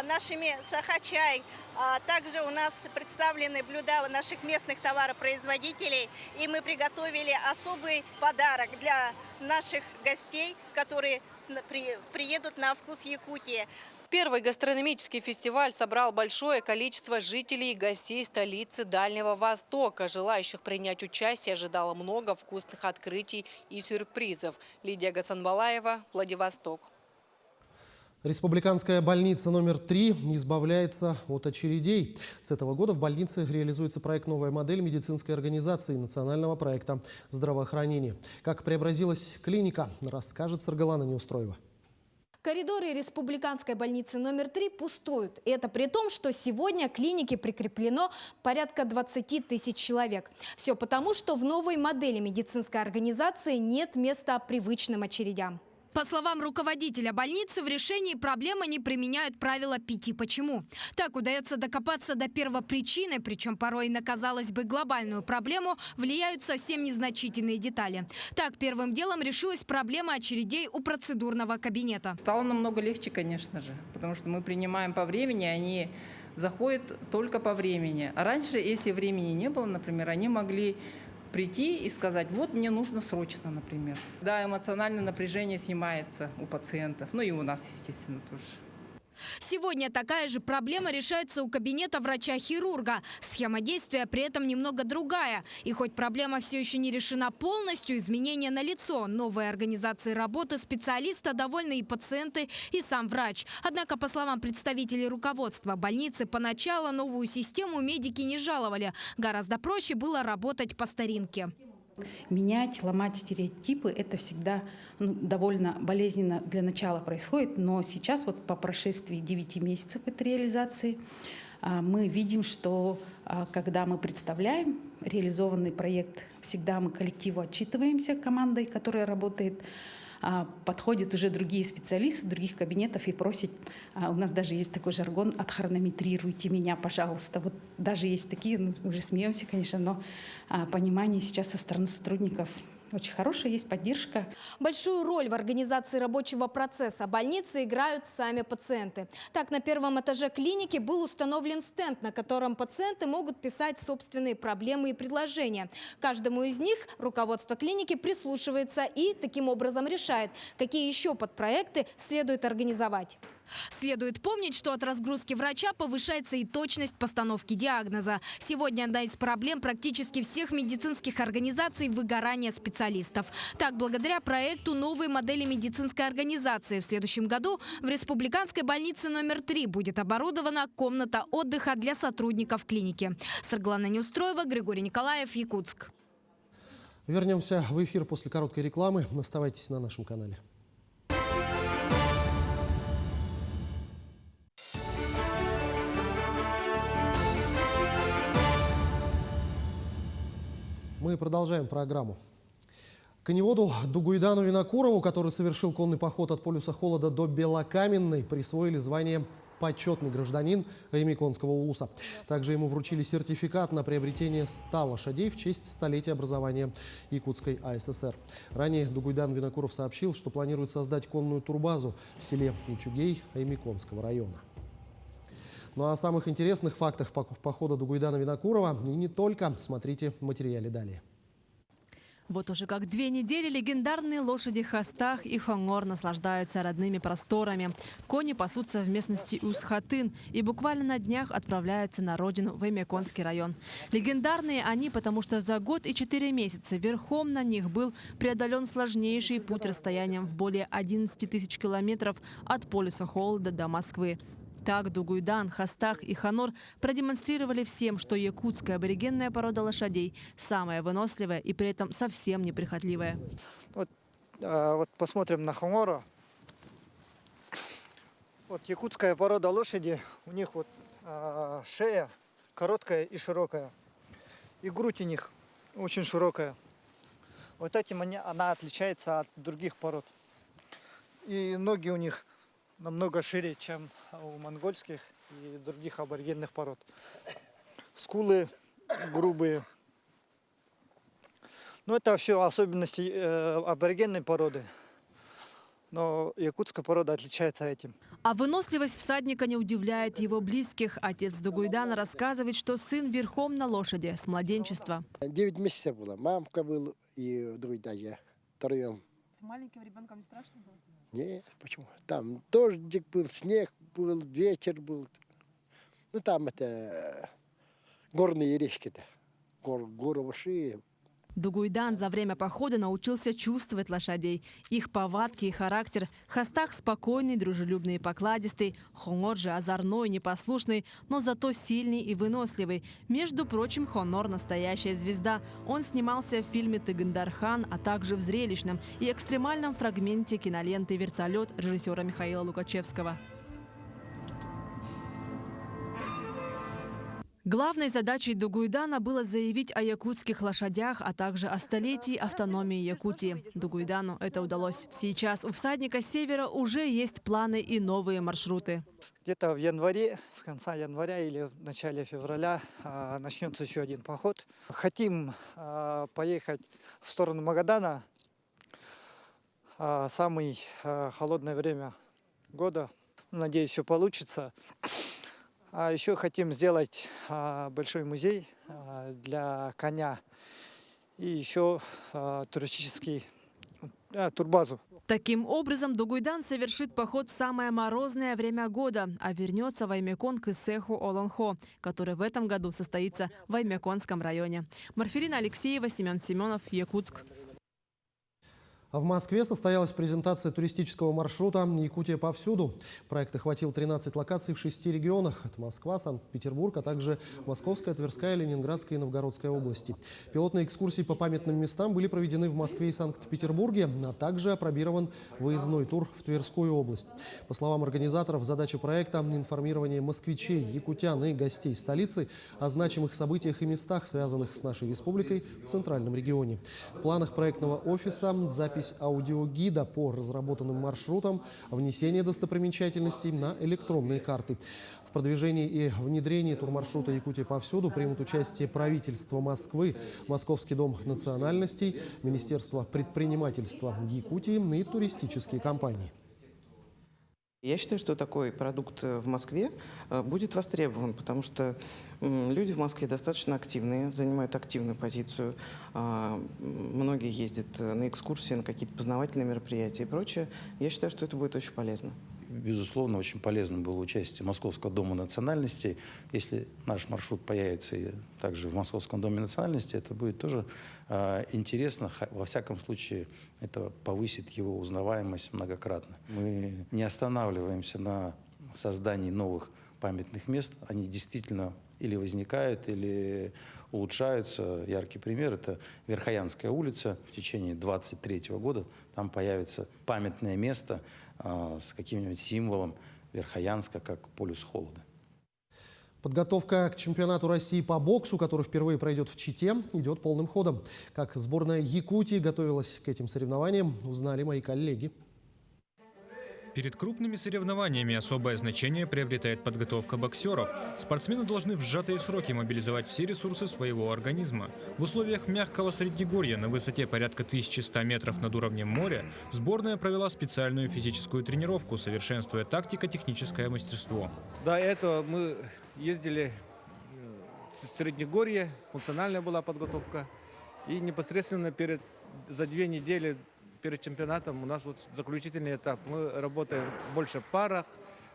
нашими сахачай. Также у нас представлены блюда наших местных товаропроизводителей. И мы приготовили особый подарок для наших гостей, которые приедут на «Вкус Якутии». Первый гастрономический фестиваль собрал большое количество жителей и гостей столицы Дальнего Востока. Желающих принять участие ожидало много вкусных открытий и сюрпризов. Лидия Гасанбалаева, Владивосток. Республиканская больница номер 3 избавляется от очередей. С этого года в больнице реализуется проект «Новая модель медицинской организации» национального проекта здравоохранения. Как преобразилась клиника, расскажет Саргалана Неустроева. Коридоры республиканской больницы номер 3 пустуют. И это при том, что сегодня к клинике прикреплено порядка 20 тысяч человек. Все потому, что в новой модели медицинской организации нет места привычным очередям. По словам руководителя больницы, в решении проблемы не применяют правило 5 «почему». Так удается докопаться до первопричины, причем порой на, казалось бы, глобальную проблему влияют совсем незначительные детали. Так, первым делом решилась проблема очередей у процедурного кабинета. Стало намного легче, конечно же, потому что мы принимаем по времени, они заходят только по времени. А раньше, если времени не было, например, они могли прийти и сказать: вот мне нужно срочно, например. Да, эмоциональное напряжение снимается у пациентов, ну и у нас, естественно, тоже. Сегодня такая же проблема решается у кабинета врача-хирурга. Схема действия при этом немного другая. И хоть проблема все еще не решена полностью, изменения налицо. Новой организации работы специалиста довольны и пациенты, и сам врач. Однако, по словам представителей руководства больницы, поначалу новую систему медики не жаловали. Гораздо проще было работать по старинке. Менять, ломать стереотипы – это всегда довольно болезненно для начала происходит. Но сейчас, вот по прошествии 9 месяцев этой реализации, мы видим, что когда мы представляем реализованный проект, всегда мы коллективу отчитываемся командой, которая работает. Подходят уже другие специалисты других кабинетов и просят, у нас даже есть такой жаргон: отхронометрируйте меня, пожалуйста. Вот даже есть такие, уже смеемся, конечно, но понимание сейчас со стороны сотрудников очень хорошая, есть поддержка. Большую роль в организации рабочего процесса больницы играют сами пациенты. Так, на первом этаже клиники был установлен стенд, на котором пациенты могут писать собственные проблемы и предложения. Каждому из них руководство клиники прислушивается и таким образом решает, какие еще подпроекты следует организовать. Следует помнить, что от разгрузки врача повышается и точность постановки диагноза. Сегодня одна из проблем практически всех медицинских организаций – выгорание специалистов. Так, благодаря проекту новой модели медицинской организации в следующем году в республиканской больнице номер 3 будет оборудована комната отдыха для сотрудников клиники. Саргалана Неустроева, Григорий Николаев, Якутск. Вернемся в эфир после короткой рекламы. Оставайтесь на нашем канале. Мы продолжаем программу. Коневоду Дугуйдану Винокурову, который совершил конный поход от полюса холода до Белокаменной, присвоили звание «Почетный гражданин Аймиконского улуса». Также ему вручили сертификат на приобретение 100 лошадей в честь столетия образования Якутской АССР. Ранее Дугуйдан Винокуров сообщил, что планирует создать конную турбазу в селе Ничугей Аймиконского района. Ну а о самых интересных фактах похода Дугуйдана Винокурова и не только смотрите в материале далее. Вот уже как 2 недели легендарные лошади Хастах и Хонгор наслаждаются родными просторами. Кони пасутся в местности Усхатын и буквально на днях отправляются на родину в Аймиконский район. Легендарные они, потому что за год и 4 месяца верхом на них был преодолен сложнейший путь расстоянием в более 11 тысяч километров от полюса холода до Москвы. Так Дугуйдан, Хастах и Хонор продемонстрировали всем, что якутская аборигенная порода лошадей самая выносливая и при этом совсем неприхотливая. Вот посмотрим на Хонора. Вот якутская порода лошади, у них вот шея короткая и широкая. И грудь у них очень широкая. Вот этим она отличается от других пород. И ноги у них намного шире, чем у монгольских и других аборигенных пород. Скулы грубые. Но это все особенности аборигенной породы. Но якутская порода отличается этим. А выносливость всадника не удивляет его близких. Отец Дугуйдана рассказывает, что сын верхом на лошади с младенчества. 9 месяцев была. Мамка была и Дугуйдане втроем. С маленьким ребенком не страшно было? Нет, почему? Там дождик был, снег был, ветер был. Ну там это горные речки-то, горы большие. Дугуйдан за время похода научился чувствовать лошадей, их повадки и характер. Хастах спокойный, дружелюбный и покладистый, Хонор же озорной, непослушный, но зато сильный и выносливый. Между прочим, Хонор – настоящая звезда. Он снимался в фильме «Тыгындархан», а также в зрелищном и экстремальном фрагменте киноленты «Вертолет» режиссера Михаила Лукачевского. Главной задачей Дугуйдана было заявить о якутских лошадях, а также о столетии автономии Якутии. Дугуйдану это удалось. Сейчас у всадника севера уже есть планы и новые маршруты. Где-то в январе, в конце января или в начале февраля начнется еще один поход. Хотим поехать в сторону Магадана. Самое холодное время года. Надеюсь, все получится. А еще хотим сделать большой музей для коня и еще туристический турбазу. Таким образом, Дугуйдан совершит поход в самое морозное время года, а вернется в Аймякон к Исеху-Олонхо, который в этом году состоится в Аймяконском районе. Марферина Алексеева, Семен Семенов, Якутск. А в Москве состоялась презентация туристического маршрута «Якутия повсюду». Проект охватил 13 локаций в 6 регионах. Это Москва, Санкт-Петербург, а также Московская, Тверская, Ленинградская и Новгородская области. Пилотные экскурсии по памятным местам были проведены в Москве и Санкт-Петербурге, а также опробирован выездной тур в Тверскую область. По словам организаторов, задача проекта – информирование москвичей, якутян и гостей столицы о значимых событиях и местах, связанных с нашей республикой в Центральном регионе. В планах проектного офиса запись аудиогида по разработанным маршрутам, внесение достопримечательностей на электронные карты. В продвижении и внедрении турмаршрута «Якутия повсюду» примут участие правительство Москвы, Московский дом национальностей, Министерство предпринимательства Якутии и туристические компании. Я считаю, что такой продукт в Москве будет востребован, потому что люди в Москве достаточно активные, занимают активную позицию. Многие ездят на экскурсии, на какие-то познавательные мероприятия и прочее. Я считаю, что это будет очень полезно. Безусловно, очень полезно было участие Московского дома национальностей. Если наш маршрут появится и также в Московском доме национальностей, это будет тоже интересно. Во всяком случае, это повысит его узнаваемость многократно. Мы не останавливаемся на создании новых памятных мест. Они действительно или возникают, или улучшаются. Яркий пример – это Верхоянская улица. В течение 2023 года там появится памятное место с каким-нибудь символом Верхоянска, как полюс холода. Подготовка к чемпионату России по боксу, который впервые пройдет в Чите, идет полным ходом. Как сборная Якутии готовилась к этим соревнованиям, узнали мои коллеги. Перед крупными соревнованиями особое значение приобретает подготовка боксеров. Спортсмены должны в сжатые сроки мобилизовать все ресурсы своего организма. В условиях мягкого среднегорья на высоте порядка 1100 метров над уровнем моря сборная провела специальную физическую тренировку, совершенствуя тактико-техническое мастерство. До этого мы ездили в Среднегорье, функциональная была подготовка. И непосредственно за 2 недели перед чемпионатом у нас вот заключительный этап. Мы работаем больше в парах,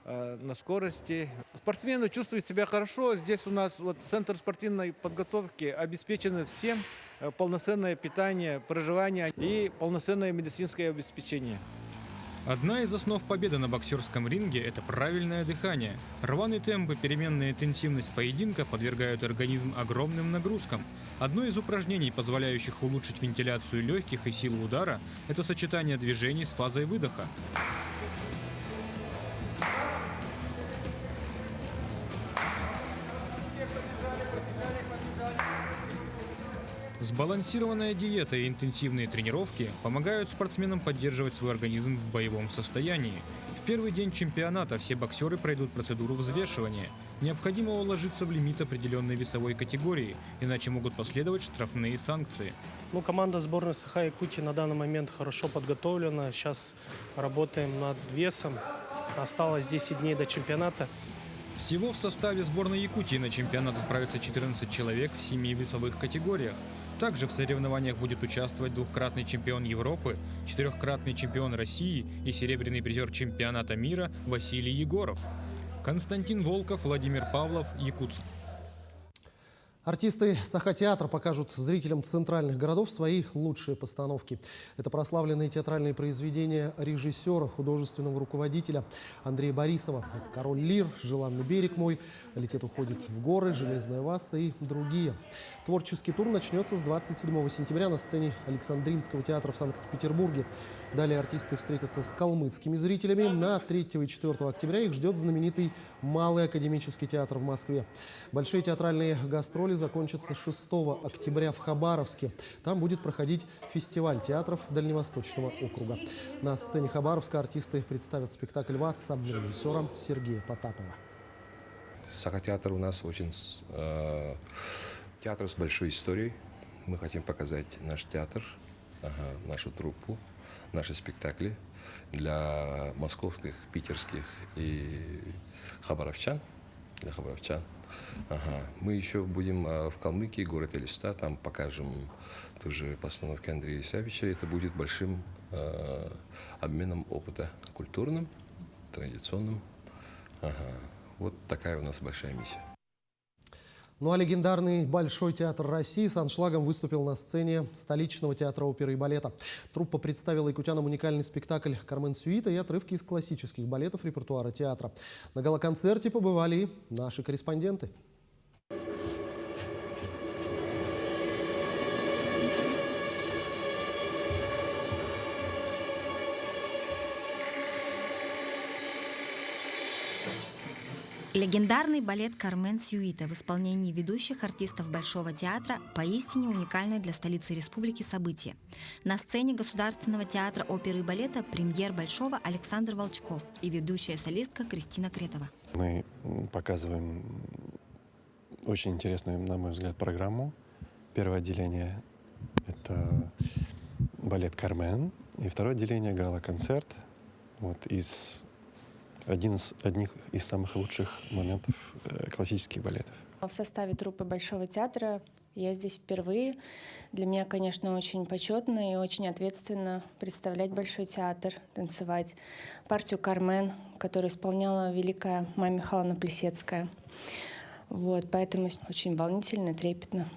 на скорости. Спортсмены чувствуют себя хорошо. Здесь у нас вот центр спортивной подготовки обеспечены всем. Полноценное питание, проживание и полноценное медицинское обеспечение. Одна из основ победы на боксерском ринге – это правильное дыхание. Рваный темп и переменная интенсивность поединка подвергают организм огромным нагрузкам. Одно из упражнений, позволяющих улучшить вентиляцию легких и силу удара – это сочетание движений с фазой выдоха. Сбалансированная диета и интенсивные тренировки помогают спортсменам поддерживать свой организм в боевом состоянии. В первый день чемпионата все боксеры пройдут процедуру взвешивания. Необходимо уложиться в лимит определенной весовой категории, иначе могут последовать штрафные санкции. Команда сборной Саха-Якутии на данный момент хорошо подготовлена. Сейчас работаем над весом. Осталось 10 дней до чемпионата. Всего в составе сборной Якутии на чемпионат отправится 14 человек в 7 весовых категориях. Также в соревнованиях будет участвовать 2-кратный чемпион Европы, 4-кратный чемпион России и серебряный призер чемпионата мира Василий Егоров. Константин Волков, Владимир Павлов, Якутск. Артисты Саха-театра покажут зрителям центральных городов свои лучшие постановки. Это прославленные театральные произведения режиссера, художественного руководителя Андрея Борисова. Это «Король Лир», «Желанный берег мой», «Летит уходит в горы», «Железная Васса» и другие. Творческий тур начнется с 27 сентября на сцене Александринского театра в Санкт-Петербурге. Далее артисты встретятся с калмыцкими зрителями. На 3 и 4 октября их ждет знаменитый Малый академический театр в Москве. Большие театральные гастроли закончатся 6 октября в Хабаровске. Там будет проходить фестиваль театров Дальневосточного округа. На сцене Хабаровска артисты представят спектакль «Васса» режиссера Сергея Потапова. Саха-театр у нас очень театр с большой историей. Мы хотим показать наш театр, нашу труппу, наши спектакли для московских, питерских и хабаровчан. Для хабаровчан. Мы еще будем в Калмыкии, город Элиста, там покажем тоже постановки Андрея Исаевича. Это будет большим обменом опыта культурным, традиционным. Вот такая у нас большая миссия. Ну а легендарный Большой театр России с аншлагом выступил на сцене столичного театра оперы и балета. Труппа представила якутянам уникальный спектакль «Кармен Сюита» и отрывки из классических балетов репертуара театра. На гала-концерте побывали и наши корреспонденты. Легендарный балет «Кармен Сюита» в исполнении ведущих артистов Большого театра – поистине уникальное для столицы республики событие. На сцене Государственного театра оперы и балета премьер Большого Александр Волчков и ведущая солистка Кристина Кретова. Мы показываем очень интересную, на мой взгляд, программу. Первое отделение – это балет «Кармен», и второе отделение – гала-концерт. Вот одних из самых лучших моментов классических балетов. В составе труппы Большого театра я здесь впервые. Для меня, конечно, очень почетно и очень ответственно представлять Большой театр, танцевать партию «Кармен», которую исполняла великая Майя Михайловна Плесецкая. Вот, поэтому очень волнительно, трепетно.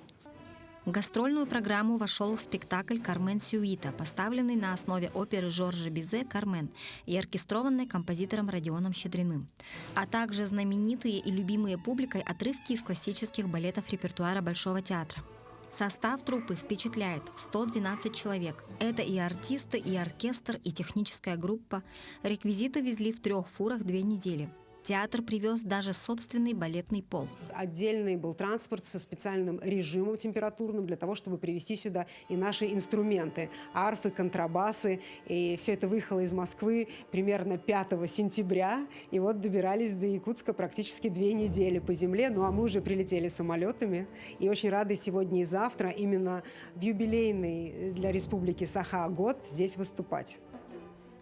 В гастрольную программу вошел спектакль «Кармен Сюита», поставленный на основе оперы Жоржа Бизе «Кармен» и оркестрованной композитором Родионом Щедриным, а также знаменитые и любимые публикой отрывки из классических балетов репертуара Большого театра. Состав труппы впечатляет – 112 человек. Это и артисты, и оркестр, и техническая группа. Реквизиты везли в 3 фурах 2 недели. Театр привез даже собственный балетный пол. Отдельный был транспорт со специальным режимом температурным для того, чтобы привезти сюда и наши инструменты, арфы, контрабасы. И все это выехало из Москвы примерно 5 сентября. И вот добирались до Якутска практически 2 недели по земле. Ну а мы уже прилетели самолетами. И очень рады сегодня и завтра именно в юбилейный для республики Саха год здесь выступать.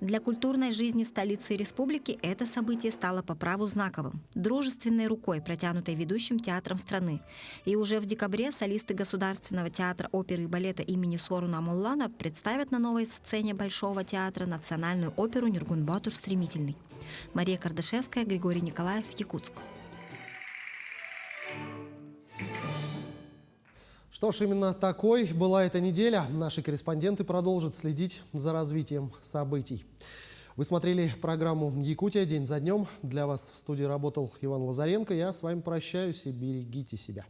Для культурной жизни столицы республики это событие стало по праву знаковым, дружественной рукой, протянутой ведущим театром страны. И уже в декабре солисты Государственного театра оперы и балета имени Соруна Амоллана представят на новой сцене Большого театра национальную оперу «Нюргун-Батур стремительный». Мария Кардашевская, Григорий Николаев, Якутск. Что ж, именно такой была эта неделя. Наши корреспонденты продолжат следить за развитием событий. Вы смотрели программу «Якутия. День за днем». Для вас в студии работал Иван Лазаренко. Я с вами прощаюсь и берегите себя.